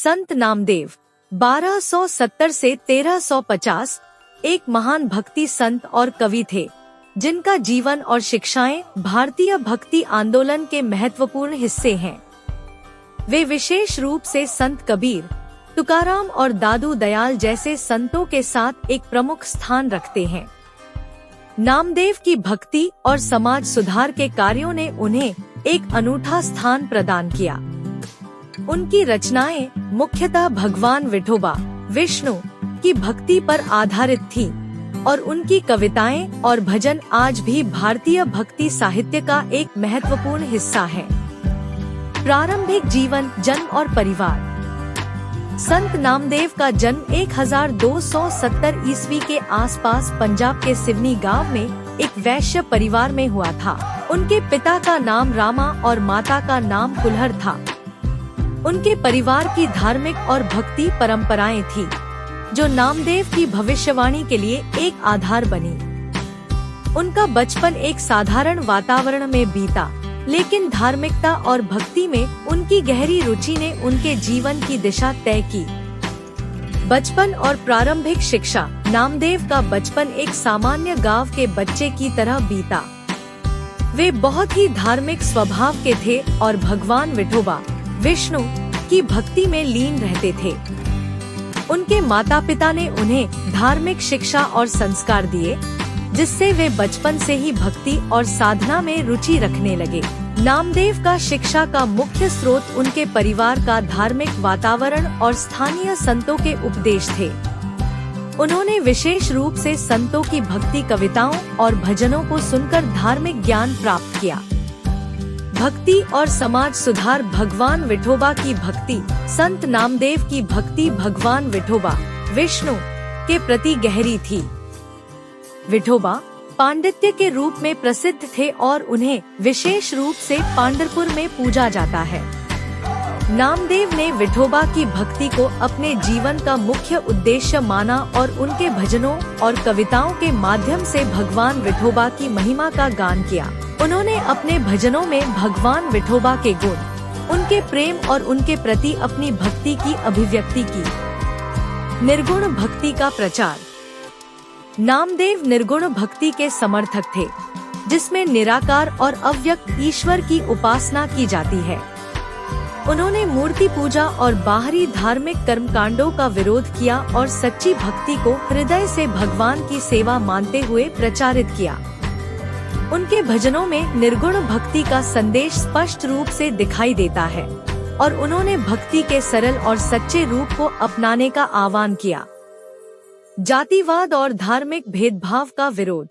संत नामदेव 1270 से 1350 एक महान भक्ति संत और कवि थे, जिनका जीवन और शिक्षाएं भारतीय भक्ति आंदोलन के महत्वपूर्ण हिस्से हैं। वे विशेष रूप से संत कबीर, तुकाराम और दादू दयाल जैसे संतों के साथ एक प्रमुख स्थान रखते हैं। नामदेव की भक्ति और समाज सुधार के कार्यों ने उन्हें एक अनूठा स्थान प्रदान किया। उनकी रचनाएं मुख्यतः भगवान विठोबा, विष्णु की भक्ति पर आधारित थीं और उनकी कविताएं और भजन आज भी भारतीय भक्ति साहित्य का एक महत्वपूर्ण हिस्सा है। प्रारंभिक जीवन, जन्म और परिवार। संत नामदेव का जन्म 1270 ईस्वी के आसपास पंजाब के सिवनी गांव में एक वैश्य परिवार में हुआ था। उनके पिता का नाम रामा और माता का नाम कुल्हर था। उनके परिवार की धार्मिक और भक्ति परंपराएं थी, जो नामदेव की भविष्यवाणी के लिए एक आधार बनी। उनका बचपन एक साधारण वातावरण में बीता, लेकिन धार्मिकता और भक्ति में उनकी गहरी रुचि ने उनके जीवन की दिशा तय की। बचपन और प्रारंभिक शिक्षा। नामदेव का बचपन एक सामान्य गांव के बच्चे की तरह बीता। वे बहुत ही धार्मिक स्वभाव के थे और भगवान विठोबा, विष्णु की भक्ति में लीन रहते थे। उनके माता पिता ने उन्हें धार्मिक शिक्षा और संस्कार दिए, जिससे वे बचपन से ही भक्ति और साधना में रुचि रखने लगे। नामदेव का शिक्षा का मुख्य स्रोत उनके परिवार का धार्मिक वातावरण और स्थानीय संतों के उपदेश थे। उन्होंने विशेष रूप से संतों की भक्ति कविताओं और भजनों को सुनकर धार्मिक ज्ञान प्राप्त किया। भक्ति और समाज सुधार। भगवान विठोबा की भक्ति। संत नामदेव की भक्ति भगवान विठोबा, विष्णु के प्रति गहरी थी। विठोबा पांडित्य के रूप में प्रसिद्ध थे और उन्हें विशेष रूप से पांढरपुर में पूजा जाता है। नामदेव ने विठोबा की भक्ति को अपने जीवन का मुख्य उद्देश्य माना और उनके भजनों और कविताओं के माध्यम से भगवान विठोबा की महिमा का गान किया। उन्होंने अपने भजनों में भगवान विठोबा के गुण, उनके प्रेम और उनके प्रति अपनी भक्ति की अभिव्यक्ति की। निर्गुण भक्ति का प्रचार। नामदेव निर्गुण भक्ति के समर्थक थे, जिसमें निराकार और अव्यक्त ईश्वर की उपासना की जाती है। उन्होंने मूर्ति पूजा और बाहरी धार्मिक कर्मकांडों का विरोध किया और सच्ची भक्ति को हृदय से भगवान की सेवा मानते हुए प्रचारित किया। उनके भजनों में निर्गुण भक्ति का संदेश स्पष्ट रूप से दिखाई देता है और उन्होंने भक्ति के सरल और सच्चे रूप को अपनाने का आह्वान किया। जातिवाद और धार्मिक भेदभाव का विरोध।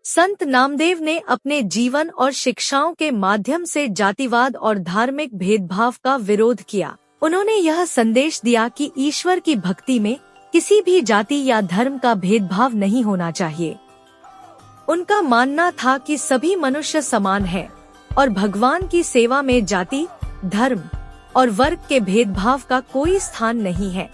संत नामदेव ने अपने जीवन और शिक्षाओं के माध्यम से जातिवाद और धार्मिक भेदभाव का विरोध किया। उन्होंने यह संदेश दिया कि ईश्वर की भक्ति में किसी भी जाति या धर्म का भेदभाव नहीं होना चाहिए। उनका मानना था कि सभी मनुष्य समान हैं और भगवान की सेवा में जाति, धर्म और वर्ग के भेदभाव का कोई स्थान नहीं है।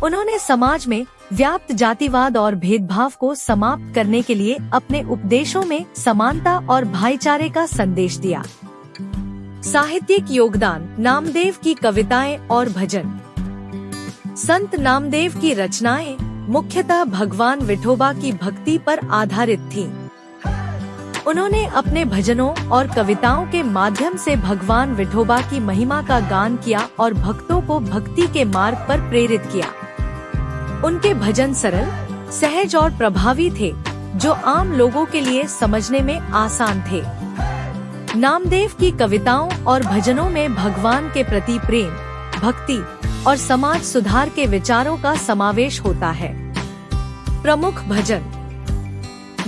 उन्होंने समाज में व्याप्त जातिवाद और भेदभाव को समाप्त करने के लिए अपने उपदेशों में समानता और भाईचारे का संदेश दिया। साहित्यिक योगदान। नामदेव की कविताएं और भजन। संत नामदेव की रचनाएं मुख्यतः भगवान विठोबा की भक्ति पर आधारित थीं। उन्होंने अपने भजनों और कविताओं के माध्यम से भगवान विठोबा की महिमा का गान किया और भक्तों को भक्ति के मार्ग पर प्रेरित किया। उनके भजन सरल, सहज और प्रभावी थे, जो आम लोगों के लिए समझने में आसान थे। नामदेव की कविताओं और भजनों में भगवान के प्रति प्रेम, भक्ति और समाज सुधार के विचारों का समावेश होता है। प्रमुख भजन।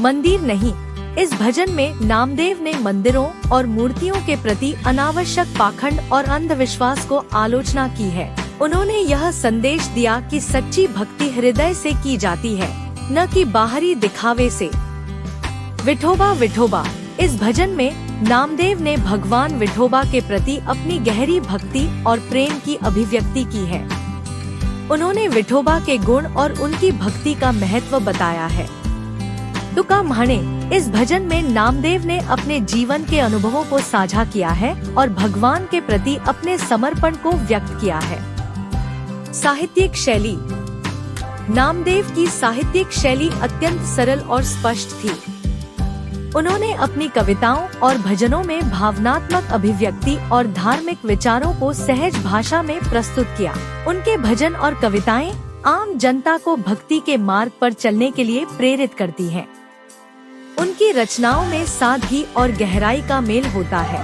मंदिर नहीं। इस भजन में नामदेव ने मंदिरों और मूर्तियों के प्रति अनावश्यक पाखंड और अंधविश्वास को आलोचना की है। उन्होंने यह संदेश दिया कि सच्ची भक्ति हृदय से की जाती है, न कि बाहरी दिखावे से। विठोबा विठोबा। इस भजन में नामदेव ने भगवान विठोबा के प्रति अपनी गहरी भक्ति और प्रेम की अभिव्यक्ति की है। उन्होंने विठोबा के गुण और उनकी भक्ति का महत्व बताया है। तुका म्हणे। इस भजन में नामदेव ने अपने जीवन के अनुभवों को साझा किया है और भगवान के प्रति अपने समर्पण को व्यक्त किया है। साहित्यिक शैली। नामदेव की साहित्यिक शैली अत्यंत सरल और स्पष्ट थी। उन्होंने अपनी कविताओं और भजनों में भावनात्मक अभिव्यक्ति और धार्मिक विचारों को सहज भाषा में प्रस्तुत किया। उनके भजन और कविताएं आम जनता को भक्ति के मार्ग पर चलने के लिए प्रेरित करती हैं। उनकी रचनाओं में सादगी और गहराई का मेल होता है,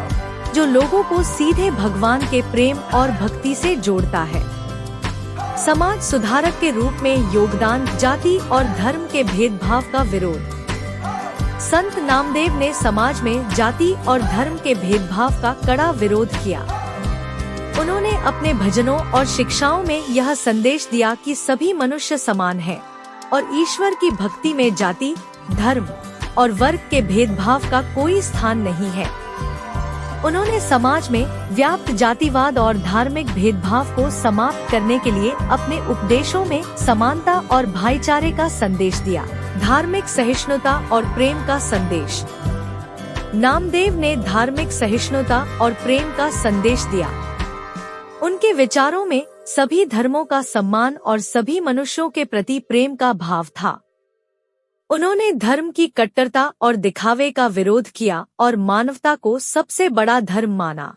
जो लोगों को सीधे भगवान के प्रेम और भक्ति से जोड़ता है। समाज सुधारक के रूप में योगदान। जाति और धर्म के भेदभाव का विरोध। संत नामदेव ने समाज में जाति और धर्म के भेदभाव का कड़ा विरोध किया। उन्होंने अपने भजनों और शिक्षाओं में यह संदेश दिया कि सभी मनुष्य समान हैं और ईश्वर की भक्ति में जाति, धर्म और वर्ग के भेदभाव का कोई स्थान नहीं है। उन्होंने समाज में व्याप्त जातिवाद और धार्मिक भेदभाव को समाप्त करने के लिए अपने उपदेशों में समानता और भाईचारे का संदेश दिया। धार्मिक सहिष्णुता और प्रेम का संदेश। नामदेव ने धार्मिक सहिष्णुता और प्रेम का संदेश दिया। उनके विचारों में सभी धर्मों का सम्मान और सभी मनुष्यों के प्रति प्रेम का भाव था। उन्होंने धर्म की कट्टरता और दिखावे का विरोध किया और मानवता को सबसे बड़ा धर्म माना।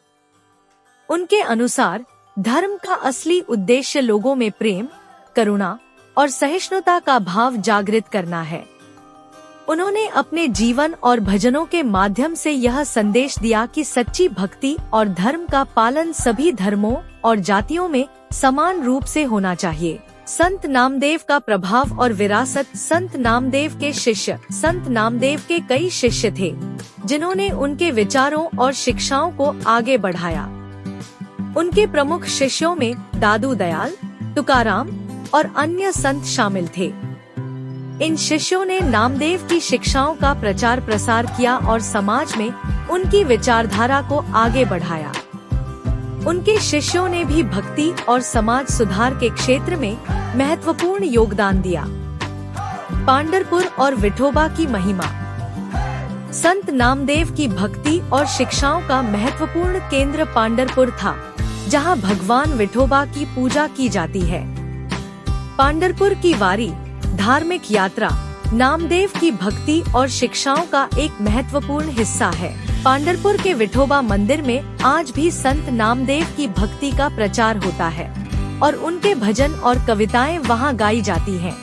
उनके अनुसार धर्म का असली उद्देश्य लोगों में प्रेम, करुणा और सहिष्णुता का भाव जागृत करना है। उन्होंने अपने जीवन और भजनों के माध्यम से यह संदेश दिया कि सच्ची भक्ति और धर्म का पालन सभी धर्मों और जातियों में समान रूप से होना चाहिए। संत नामदेव का प्रभाव और विरासत। संत नामदेव के शिष्य। संत नामदेव के कई शिष्य थे, जिन्होंने उनके विचारों और शिक्षाओं को आगे बढ़ाया। उनके प्रमुख शिष्यों में दादू दयाल, तुकाराम और अन्य संत शामिल थे। इन शिष्यों ने नामदेव की शिक्षाओं का प्रचार प्रसार किया और समाज में उनकी विचारधारा को आगे बढ़ाया। उनके शिष्यों ने भी भक्ति और समाज सुधार के क्षेत्र में महत्वपूर्ण योगदान दिया। पांढरपुर और विठोबा की महिमा। संत नामदेव की भक्ति और शिक्षाओं का महत्वपूर्ण केंद्र पांढरपुर था, जहां भगवान विठोबा की पूजा की जाती है। पांढरपुर की वारी, धार्मिक यात्रा, नामदेव की भक्ति और शिक्षाओं का एक महत्वपूर्ण हिस्सा है। पांढरपुर के विठोबा मंदिर में आज भी संत नामदेव की भक्ति का प्रचार होता है और उनके भजन और कविताएं वहां गाई जाती हैं।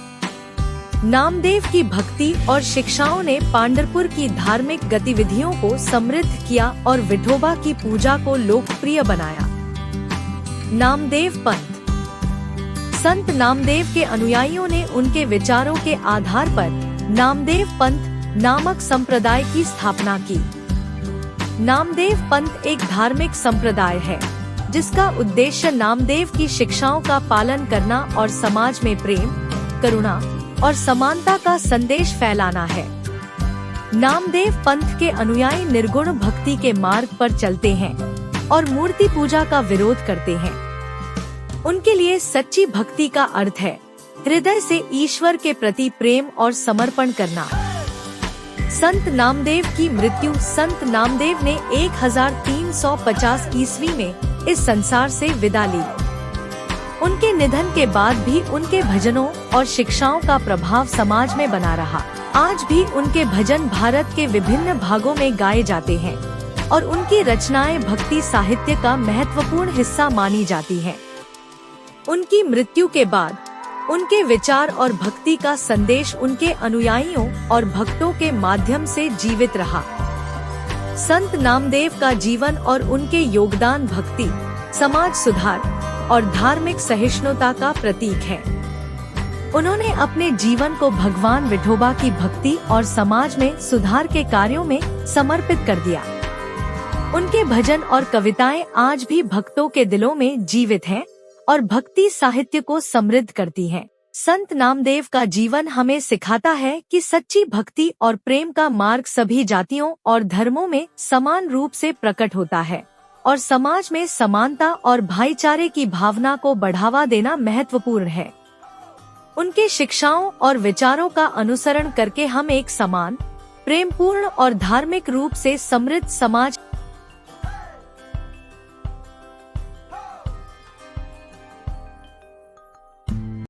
नामदेव की भक्ति और शिक्षाओं ने पांढरपुर की धार्मिक गतिविधियों को समृद्ध किया और विठोबा की पूजा को लोकप्रिय बनाया। नामदेव पंथ। संत नामदेव के अनुयायियों ने उनके विचारों के आधार पर नामदेव पंथ नामक संप्रदाय की स्थापना की। नामदेव पंथ एक धार्मिक संप्रदाय है, जिसका उद्देश्य नामदेव की शिक्षाओं का पालन करना और समाज में प्रेम, करुणा और समानता का संदेश फैलाना है। नामदेव पंथ के अनुयायी निर्गुण भक्ति के मार्ग पर चलते हैं और मूर्ति पूजा का विरोध करते हैं। उनके लिए सच्ची भक्ति का अर्थ है हृदय से ईश्वर के प्रति प्रेम और समर्पण करना। संत नामदेव की मृत्यु। संत नामदेव ने 1350 ईस्वी में इस संसार से विदा ली। उनके निधन के बाद भी उनके भजनों और शिक्षाओं का प्रभाव समाज में बना रहा। आज भी उनके भजन भारत के विभिन्न भागों में गाए जाते हैं और उनकी रचनाएं भक्ति साहित्य का महत्वपूर्ण हिस्सा मानी जाती हैं। उनकी मृत्यु के बाद उनके विचार और भक्ति का संदेश उनके अनुयायियों और भक्तों के माध्यम से जीवित रहा। संत नामदेव का जीवन और उनके योगदान भक्ति, समाज सुधार और धार्मिक सहिष्णुता का प्रतीक है। उन्होंने अपने जीवन को भगवान विठोबा की भक्ति और समाज में सुधार के कार्यों में समर्पित कर दिया। उनके भजन और कविताएं आज भी भक्तों के दिलों में जीवित हैं और भक्ति साहित्य को समृद्ध करती हैं। संत नामदेव का जीवन हमें सिखाता है कि सच्ची भक्ति और प्रेम का मार्ग सभी जातियों और धर्मों में समान रूप से प्रकट होता है और समाज में समानता और भाईचारे की भावना को बढ़ावा देना महत्वपूर्ण है। उनके शिक्षाओं और विचारों का अनुसरण करके हम एक समान, प्रेमपूर्ण और धार्मिक रूप से समृद्ध समाज